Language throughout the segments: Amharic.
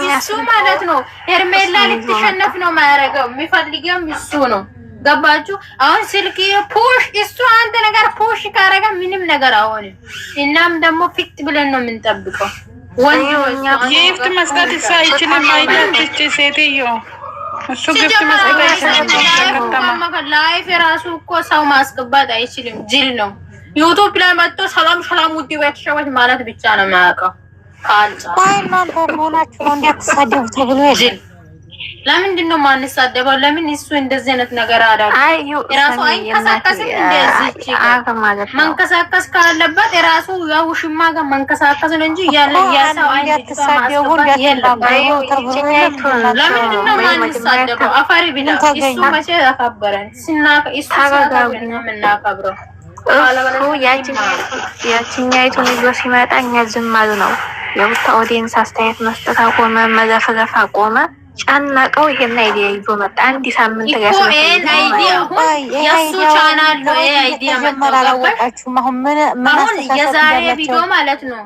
እሱ ማለት ነው ሄርሜላ ልትሸነፍ ነው ማያረገው የሚፈልገው እሱ ነው። ገባችሁ? አሁን ስልክ ፑሽ እሱ አንተ ነገር ፑሽ ካረጋ ምንም ነገር አሁን እናም ደግሞ ፊት ብለን ነው የምንጠብቀው። ወንጆኛ ጊፍት መስጠት አይችልም አይደል? ሴትዮ እሱ ጊፍት መስጠት አይችልም። ላይፍ የራሱ እኮ ሰው ማስገባት አይችልም። ጅል ነው። ዩቱብ ላይ መጥቶ ሰላም ሰላም ውድ ቤተሰቦች ማለት ብቻ ነው የሚያውቀው። እናንተ ሆናችሁ ነው እንዲያትሳደቡ ተብሎ ጅል። ለምንድን ነው ማንሳደበው? ለምን እሱ እንደዚህ አይነት ነገር አዳሉ? የራሱ አይንቀሳቀስም። እንደዚህ መንቀሳቀስ ካለበት የራሱ ያው ሽማ ጋር መንቀሳቀስ ነው እንጂ ያለ ያሰው አይንቀሳቀስም። ለምንድን ነው ማንሳደበው? አፋሪ ቢላ እሱ መቼ ያከበረን ሲናከ እሱ ሲያከብር ነው የምናከብረው። ያቺኛይቱን ይዞ ሲመጣ እኛ ዝም አሉ ነው የውታ ኦዲየንስ አስተያየት መስጠት አቆመ፣ መዘፍዘፍ አቆመ። ጫናቀው ይሄን አይዲያ ይዞ መጣ። አንድ ሳምንት ጋር እኮ ይሄን አይዲያ የሱ ቻናል ነው። ይሄ አይዲያ አሁን የዛሬ ቪዲዮ ማለት ነው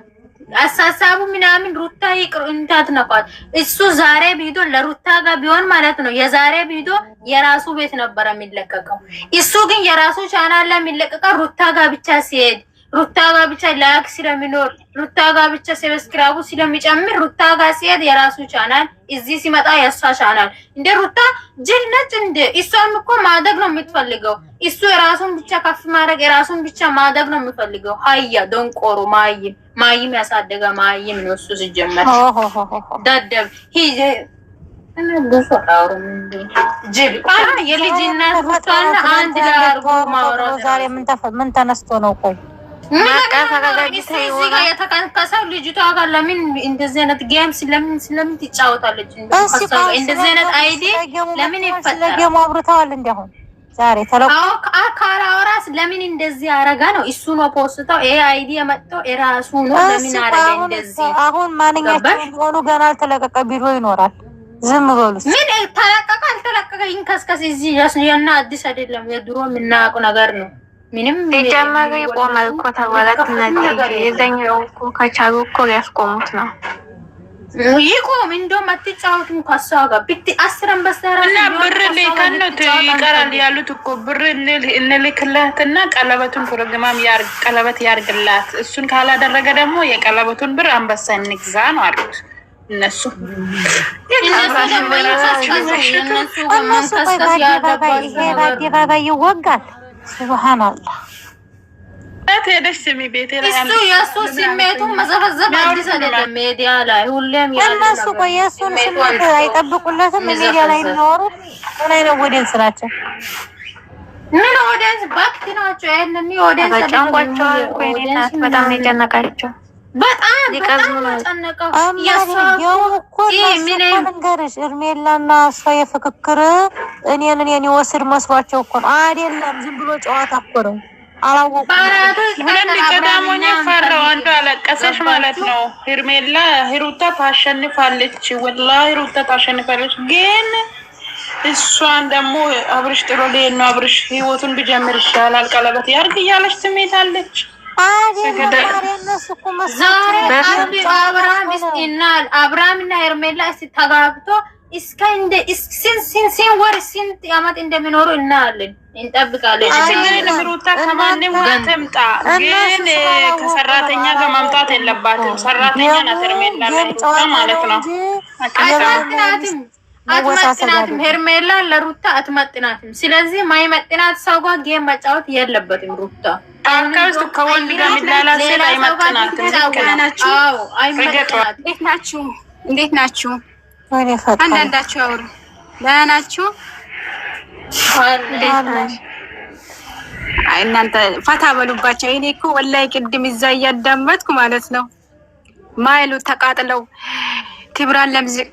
አሳሳቡ ምናምን ሩታ ይቅር እንታት ነቋት። እሱ ዛሬ ቪዲዮ ለሩታ ጋር ቢሆን ማለት ነው የዛሬ ቪዲዮ የራሱ ቤት ነበር የሚለቀቀው። እሱ ግን የራሱ ቻናል ላይ የሚለቀቀው ሩታ ጋር ብቻ ሲሄድ ሩታ ጋር ብቻ ላይክ ስለሚኖር ሩታ ጋር ብቻ ሰብስክራይቡ ስለሚጨምር ሩታ ጋር ሲሄድ የራሱ ቻናል እዚህ ሲመጣ የሷ ቻናል። እንደ ሩታ ጅል ነች እንደ እሷም እኮ ማደግ ነው የምትፈልገው። እሱ የራሱን ብቻ ከፍ ማድረግ የራሱን ብቻ ማደግ ነው የሚፈልገው። ሀያ ደንቆሮ ማይም ያሳደገ ማይም ነው እሱ ሲጀመር ደደብ ጅል የልጅነት ሩታና አንድ ላይ አድርጎ ማውራት ዛሬ ምን ተነስቶ ነው? ቆይ እዚህ ጋር የተከሰሰው ልጅቷ ጋር ለምን እንደዚህ አይነት ጌም ስለምን ትጫወታለች? እንደዚህ አይነት አይዲ ለምን ይፈጠራል? ጌም አብርተዋል እንደሆነ ዛሬ ተለቆ ካራወራስ ለምን እንደዚህ አረጋ ነው? እሱ ነው ፖስተው ይሄ አይዲ የመጣው የራሱ ነው። ለምን አረጋ እንደዚህ? አሁን ማንኛቸውም ሆኑ ገና አልተለቀቀ ቢሮ ይኖራል። ዝም በሉስ። ምን ተለቀቀ አልተለቀቀ ይንከስከስ እዚህ ያስየና አዲስ አይደለም የድሮ የምናውቀው ነገር ነው። ምንም ጀማሪ ቆማል እኮ ተባላት ነገር የዘኛው እኮ ከቻሉ እኮ ያስቆሙት ነው። ይቆም እንደውም አትጫወቱም ከሷ ጋር ብት አስረን በሰራ እና ብር ለካነት ይቀራል ያሉት እኮ ብር እንልክላትና ቀለበቱን ፕሮግራም ቀለበት ያርግላት። እሱን ካላደረገ ደግሞ የቀለበቱን ብር አንበሳ እንግዛ ነው አሉት እነሱ። አደባባይ ይወጋል። ሱብሃንአላህ ሄደሽ ስሚ ቤቴ ላይ እሱ የእሱ ስሜቱን መዘፈዘፍ አዲስ አይደለም። ሚዲያ ላይ ሁሌም ያለው እነሱ ቆይ የእሱን ስሜት አይጠብቁለትም። ሚዲያ ላይ የሚኖሩ ምን አይነት ወዴንስ ናቸው? ምን ወዴንስ ባክቲ ናቸው? ይሄንን ወዴንስ ተጨንቋቸው ኮይኔናት በጣም የጨነቃቸው በጣም ተጨነቀው። መንገርሽ እርሜላና እሷ የፍክክር እኔን ይወስድ መስሏቸው እኮ ነው። አይደለም ዝም ብሎ ጨዋታ እኮ ነው። ቀዳሞኛ ፈራው አንዱ አለቀሰሽ ማለት ነው። ሄርሜላ ሂሩታ ታሸንፋለች፣ ወላሂ ሂሩታ ታሸንፋለች። ግን እሷን ደግሞ አብርሽ ጥሎ ሊሄድ ነው። አብርሽ ህይወቱን ቢጀምር ይሻላል፣ ቀለበት ያርግ እያለች ትሜታለች። አብርሃምና ሄርሜላ ተጋብቶ እስከ እንደ ሲን ወር ስንት ዓመት እንደሚኖሩ እናያለን፣ እንጠብቃለን። ሩታ ከማንም ጋር ትምጣ፣ ግን ከሰራተኛ ጋር ማምጣት የለባትም። ሰራተኛ ናት ሄርሜላ ማለት ነው። አትመጥናትም። ሄርሜላ ለሩታ አትመጥናትም። ስለዚህ ማይመጥናት ሰው ጋር ጌም መጫወት የለበትም ሩታ። አንካውስት ከወንድ ጋር የሚላላስ አይመጥናትም። እንዴት ናችሁ? አንዳንዳችሁ አውሩ። ደህና ናችሁ? እናንተ ፈታ በሉባቸው። እኔ እኮ ወላሂ ቅድም እዛ እያዳመጥኩ ማለት ነው ማይሉ ተቃጥለው ክብራን ለምዝቅ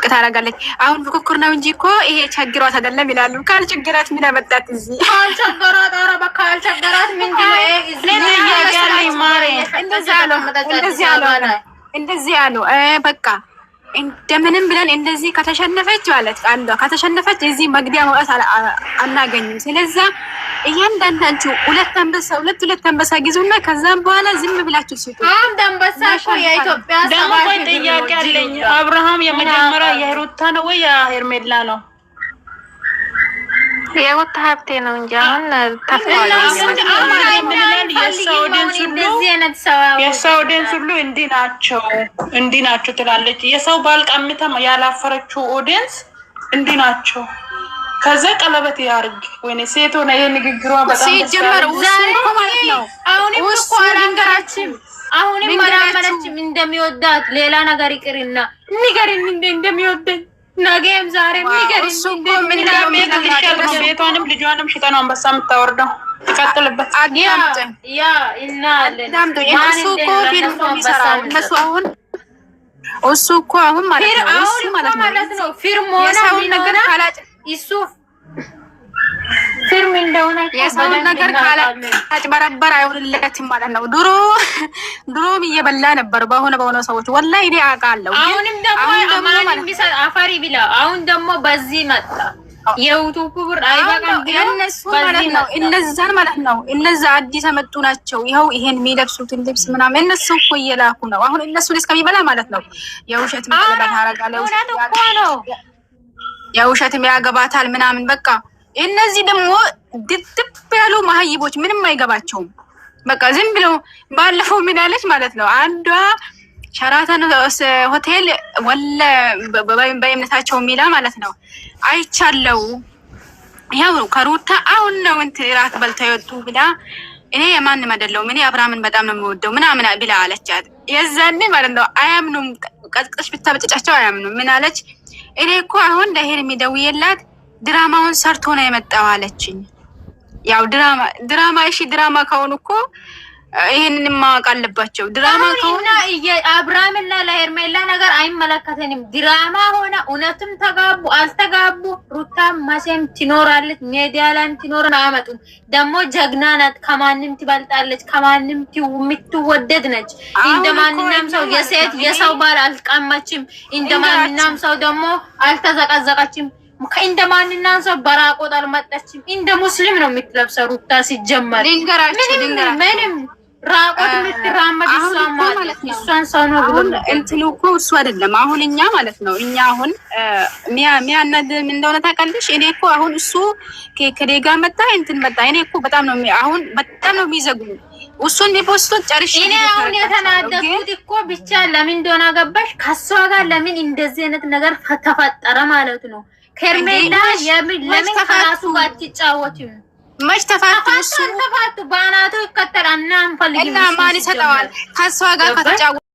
ታረጋለች። አሁን ፍክክር ነው እንጂ እኮ ይሄ ቸግሯት አይደለም ይላሉ። ካልቸገራት ምን አመጣት እዚህ? ካልቸገራት ኧረ በቃ ካልቸገራት ምንድን ነው እንደዚህ አሉ። በቃ እንደምንም ብለን እንደዚህ ከተሸነፈች ማለት አንዷ ከተሸነፈች እዚህ መግቢያ መውጣት አናገኝም። ስለዛ እያንዳንዳችሁ ሁለት አንበሳ ግዙና ከዛም በኋላ ዝም ብላችሁ ሲጡ። አንድ አንበሳ እኮ የኢትዮጵያ ደግሞ ቆይ ጥያቄ አለኝ። አብርሃም የመጀመሪያ የሩታ ነው ወይ የሄርሜላ ነው? የሩታ ሀብቴ ነው እንጂ አሁን ተፋዋል። የሰው ኦዲየንስ ሁሉ እንዲህ ናቸው ትላለች። የሰው ባል ቀምታ ያላፈረችው ኦዲየንስ እንዲህ ናቸው። ከዛ ቀለበት ያርግ ወይኔ ሴት ሆነ። ይሄ ንግግሯ በጣም ሲጀመር ዛሬ ማለት ነው። አሁንም እኮ አላንገራችም። አሁንም አላመነችም እንደሚወዳት። ሌላ ነገር ይቅርና ንገሪኝ እንደሚወደኝ ነገም ዛሬም ንገሪኝ። ቤቷንም ልጇንም ሽጣ ነው አንበሳ የምታወርደው። ትቀጥልበት ያ እና እሱ እኮ አሁን ማለት ነው ፊርሞና ነገር እሱ ፊርም እንደሆነ የሰው ነገር ካላጭበረበር አይሆንለትም ማለት ነው። ድሮም እየበላ ነበር በሆነ ሰዎች ወላሂ እኔ አውቃለሁ። አሁንም ደግሞ ማለት ቢሰጥ አፈሪ ቢላ አሁን ደግሞ በዚህ መጣ። የዩቲዩብ ብር አይበቃም እነሱ ማለት ነው። እነዛን ማለት ነው እነዛ አዲስ አመጡ ናቸው። ይኸው ይሄን የሚለብሱትን ልብስ ምናምን እነሱ እኮ እየላኩ ነው። አሁን እነሱን እስከሚበላ ማለት ነው የውሸት መቀለበት ያረጋለው የውሸትም ያገባታል ምናምን በቃ። እነዚህ ደግሞ ድብድብ ያሉ መሀይቦች ምንም አይገባቸውም። በቃ ዝም ብለው ባለፈው ምን አለች ማለት ነው አንዷ ሸራተን ሆቴል ወለ በእምነታቸው ሚላ ማለት ነው አይቻለው ያው ከሩታ አሁን ነው እንትን ራት በልተው የወጡ ብላ እኔ የማንም አይደለሁም እኔ አብርሃምን በጣም ነው የምወደው ምናምን ብላ አለቻት። የዛኔ ማለት ነው አያምኑም። ቀጥቅሽ ብታበጭጫቸው አያምኑም። ምን አለች? እኔ እኮ አሁን ለሄር የሚደውየላት ድራማውን ሰርቶ ነው የመጣው አለችኝ። ያው ድራማ እሺ ድራማ ከሆኑ እኮ ይሄንን ማወቅ አለባቸው። ድራማ ከሆነ አብርሃምና ለሄርሜላ ነገር አይመለከተንም። ድራማ ሆነ እውነትም ተጋቡ አልተጋቡ ሩታ ማሴም ትኖራለች። ሜዲያ ላይ ትኖር አያመጡም። ደግሞ ጀግና ናት። ከማንም ትበልጣለች። ከማንም የምትወደድ ነች። እንደማንኛውም ሰው የሰው ባል አልቀማችም። እንደማንኛውም ሰው ደግሞ አልተዘቀዘቀችም። እንደማንኛውም ሰው በራቆት አልመጣችም። እንደ ሙስሊም ነው የምትለብሰው ሩታ ሲጀመር ምንም ራቆት የምትራመድ እሷን ሰው ነው ብሎ እንትኑ እኮ እሱ አይደለም። አሁን እኛ ማለት ነው እኛ አሁን ሚያናድ ምን እንደሆነ ታውቃለሽ? እኔ እኮ አሁን እሱ ከዴጋ መጣ እንትን መጣ እኔ እኮ በጣም ነው አሁን በጣም ነው የሚዘጉኝ። እሱን ሊፖስቶት ጨርሼ እኔ አሁን የተናደድኩት እኮ ብቻ ለምን እንደሆነ ገባሽ? ከሷ ጋር ለምን እንደዚህ አይነት ነገር ተፈጠረ ማለት ነው። ከርሜላ ለምን ከራሱ ጋር አትጫወትም? መች ተፋቱ? እሱ ተፋቱ ባናቱ ይከተላልና አንፈልግም እና ማን ይሰጠዋል? ከሷ ጋር ከተጫወተ